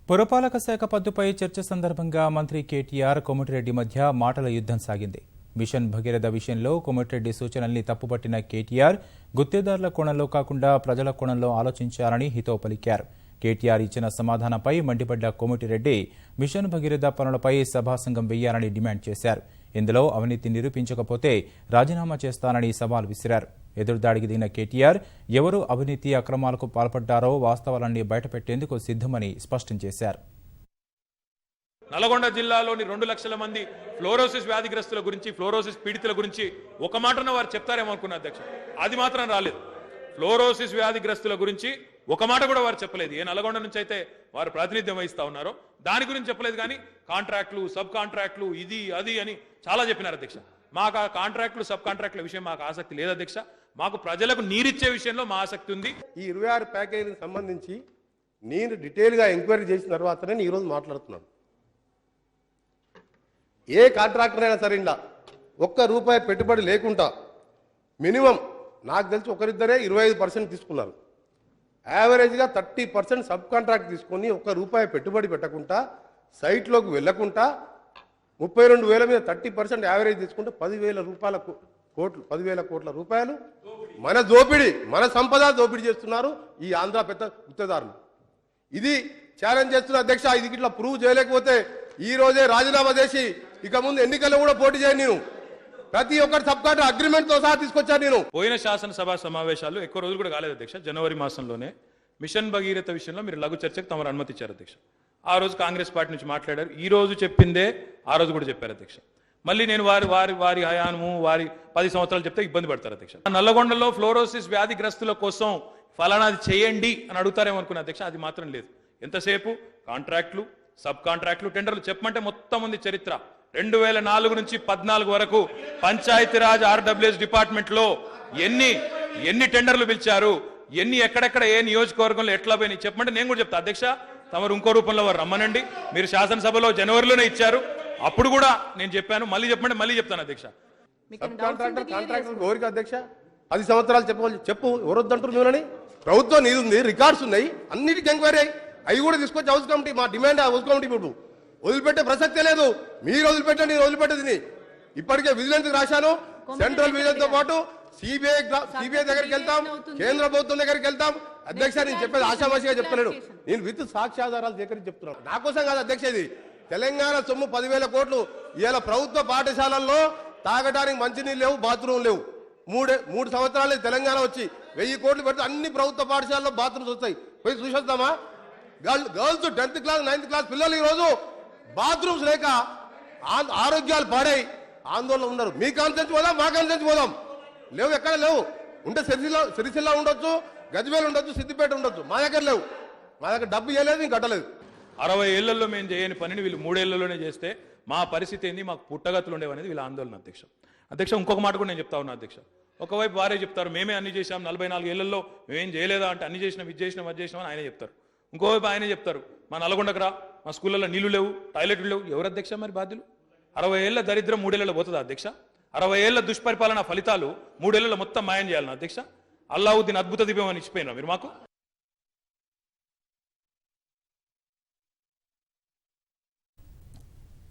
పురపాలక శాఖ పద్దుపై చర్చ సందర్భంగా మంత్రి కేటీఆర్ కోమటిరెడ్డి మధ్య మాటల యుద్ధం సాగింది. మిషన్ భగీరథ విషయంలో కోమటిరెడ్డి సూచనల్ని తప్పుపట్టిన కేటీఆర్ గుత్తేదారుల కోణంలో కాకుండా ప్రజల కోణంలో ఆలోచించాలని హితవు పలికారు. కేటీఆర్ ఇచ్చిన సమాధానంపై మండిపడ్డ కోమటిరెడ్డి మిషన్ భగీరథ పనులపై సభాసంఘం వేయాలని డిమాండ్ చేశారు. ఇందులో అవినీతి నిరూపించకపోతే రాజీనామా చేస్తానని సవాల్ విసిరారు. ఎదురుదాడికి దిగిన కేటీఆర్ ఎవరు అవినీతి అక్రమాలకు పాల్పడ్డారో వాస్తవాలన్నీ బయటపెట్టేందుకు సిద్ధమని స్పష్టం చేశారు. నల్గొండ జిల్లాలోని 2 లక్షల మంది ఫ్లోరోసిస్ వ్యాధిగ్రస్తుల గురించి, ఫ్లోరోసిస్ పీడితుల గురించి ఒక మాటన వారు చెప్తారేమో అనుకున్న అధ్యక్ష, అది మాత్రం రాలేదు. ఫ్లోరోసిస్ వ్యాధిగ్రస్తుల గురించి ఒక మాట కూడా వారు చెప్పలేదు. ఏ నల్గొండ నుంచి అయితే వారు ప్రాతినిధ్యం వహిస్తా ఉన్నారో దాని గురించి చెప్పలేదు. కానీ కాంట్రాక్టులు, సబ్ కాంట్రాక్టులు, ఇది అది అని చాలా చెప్పినారు అధ్యక్ష. మాకు ఆ కాంట్రాక్టులు, సబ్ కాంట్రాక్టుల విషయం మాకు ఆసక్తి లేదు అధ్యక్ష. మాకు ప్రజలకు నీరిచ్చే విషయంలో మా ఆసక్తి ఉంది. ఈ 26 ప్యాకేజీకి సంబంధించి నేను డీటెయిల్గా ఎంక్వైరీ చేసిన తర్వాతనే నేను ఈరోజు మాట్లాడుతున్నాను. ఏ కాంట్రాక్టర్ అయినా సరే ఇలా ₹1 పెట్టుబడి లేకుండా మినిమం నాకు తెలిసి ఒకరిద్దరే 25% తీసుకున్నారు. యావరేజ్గా 30% సబ్ కాంట్రాక్ట్ తీసుకొని ₹1 పెట్టుబడి పెట్టకుండా సైట్లోకి వెళ్లకుండా 32,000 మీద 30% యావరేజ్ తీసుకుంటే 10,000 కోట్ల రూపాయలు మన దోపిడీ, మన సంపద దోపిడీ చేస్తున్నారు ఈ ఆంధ్ర పెద్ద గుత్తేదారులు. ఇది ఛాలెంజ్ చేస్తున్న అధ్యక్ష. ఇది ఇట్లా ప్రూవ్ చేయలేకపోతే ఈ రోజే రాజీనామా చేసి ఇక ముందు ఎన్నికల్లో కూడా పోటీ చేయను. నేను ప్రతి ఒక్కటి సబ్ కాంట్రాక్ట్ అగ్రిమెంట్ తో సహా తీసుకొచ్చాను. నేను పోయిన శాసనసభ సమావేశాలు ఎక్కువ రోజులు కూడా కాలేదు అధ్యక్ష. జనవరి మాసంలోనే మిషన్ భగీరథ విషయంలో మీరు లఘు చర్చకు తమరు అనుమతి ఇచ్చారు అధ్యక్ష. ఆ రోజు కాంగ్రెస్ పార్టీ నుంచి మాట్లాడారు. ఈ రోజు చెప్పిందే ఆ రోజు కూడా చెప్పారు అధ్యక్ష. మళ్ళీ నేను వారి హయానము, వారి 10 సంవత్సరాలు చెప్తే ఇబ్బంది పడతారు అధ్యక్ష. నల్లగొండలో ఫ్లోరోసిస్ వ్యాధిగ్రస్తుల కోసం ఫలానాది చేయండి అని అడుగుతారేమో అనుకున్న అధ్యక్ష, అది మాత్రం లేదు. ఎంతసేపు కాంట్రాక్టులు, సబ్ కాంట్రాక్టులు, టెండర్లు చెప్పమంటే మొత్తం ఉంది చరిత్ర. 2004 నుంచి 14 వరకు పంచాయతీరాజ్ ఆర్డబ్ల్యూఎస్ డిపార్ట్మెంట్ లో ఎన్ని టెండర్లు పిలిచారు, ఎక్కడెక్కడ ఏ నియోజకవర్గంలో ఎట్లా పోయినాయి చెప్పమంటే నేను కూడా చెప్తా అధ్యక్ష. తమరు ఇంకో రూపంలో వారు రమ్మనండి. మీరు శాసనసభలో జనవరిలోనే ఇచ్చారు, అప్పుడు కూడా నేను చెప్పాను. మళ్ళీ చెప్పమంటే మళ్ళీ చెప్తాను అధ్యక్ష. కాంట్రాక్టర్ ఎవరికి అధ్యక్ష 10 సంవత్సరాలు చెప్పు ఎవరు వద్దంటారు మేమని. ప్రభుత్వం నీది ఉంది, రికార్డ్స్ ఉన్నాయి, అన్నిటికీ ఎంక్వైరీ అవి కూడా తీసుకొచ్చి హౌస్ కమిటీ, మా డిమాండ్ హౌస్ కమిటీ ఇప్పుడు వదిలిపెట్టే ప్రసక్తే లేదు. మీరు వదిలిపెట్టండి, నేను వదిలిపెట్టేది. ఇప్పటికే విజిలెన్స్ రాశాను. సెంట్రల్ విజిలెన్స్ తో పాటు సిబిఐ దగ్గరికి వెళ్తాం, కేంద్ర ప్రభుత్వం దగ్గరికి వెళ్తాం. అధ్యక్ష నేను చెప్పేది ఆశామాషిగా చెప్తున్నాను. నేను విత్ సాక్ష్యాధారాలు సేకరించి చెప్తున్నాను. నా కోసం కాదు అధ్యక్ష. ఇది తెలంగాణ సొమ్ము 10,000 కోట్లు. ఇవాళ ప్రభుత్వ పాఠశాలల్లో తాగడానికి మంచినీళ్ళు లేవు, బాత్రూమ్ లేవు. 3 సంవత్సరాలు తెలంగాణ వచ్చి 1000 కోట్లు పెడితే అన్ని ప్రభుత్వ పాఠశాలలో బాత్రూమ్స్ వస్తాయి. పోయి చూసొద్దామా? Girls 10th class 9th class పిల్లలు ఈరోజు బాత్రూమ్స్ లేక ఆరోగ్యాలు పాడై ఆందోళన ఉన్నారు. మీ కాన్సెన్స్ పోదాం, మా కాన్సెన్స్ పోదాం. లేవు, ఎక్కడ లేవు. ఉంటే సిరిసిల్ల ఉండొచ్చు, గజ్వేల్ ఉండొచ్చు, సిద్దిపేట ఉండొచ్చు. మా దగ్గర లేవు. మా దగ్గర డబ్బు ఇవ్వలేదు, ఇంక కట్టలేదు. 60 ఏళ్లలో మేము చేయని పనిని వీళ్ళు 3 ఏళ్లలోనే చేస్తే మా పరిస్థితి ఏంది, మాకు పుట్టగతులు ఉండేవనేది వీళ్ళ ఆందోళన అధ్యక్ష. ఇంకొక మాట కూడా నేను చెప్తా ఉన్నా అధ్యక్ష. ఒకవైపు వారే చెప్తారు మేమే అన్ని చేశాం, 44 ఏళ్లలో మేమేం చేయలేదా అంటే అన్ని చేసినాం, ఇది చేసినాం, అది చేసినాం అని ఆయనే చెప్తారు. ఇంకోవైపు ఆయనే చెప్తారు మా నల్గొండకు రా, మా స్కూళ్ళలో నీళ్లు లేవు, టాయిలెట్లు లేవు. ఎవరు అధ్యక్ష మరి బాధ్యులు? 60 ఏళ్ల దరిద్రం 3 ఏళ్లలో పోతుందా అధ్యక్ష? 60 ఏళ్ల దుష్పరిపాలన ఫలితాలు 3 ఏళ్లలో మొత్తం మాయం చేయాలన్నా అధ్యక్ష? అల్లావుద్దీన్ అద్భుత దివ్యం అని ఇచ్చిపోయినా మీరు మాకు?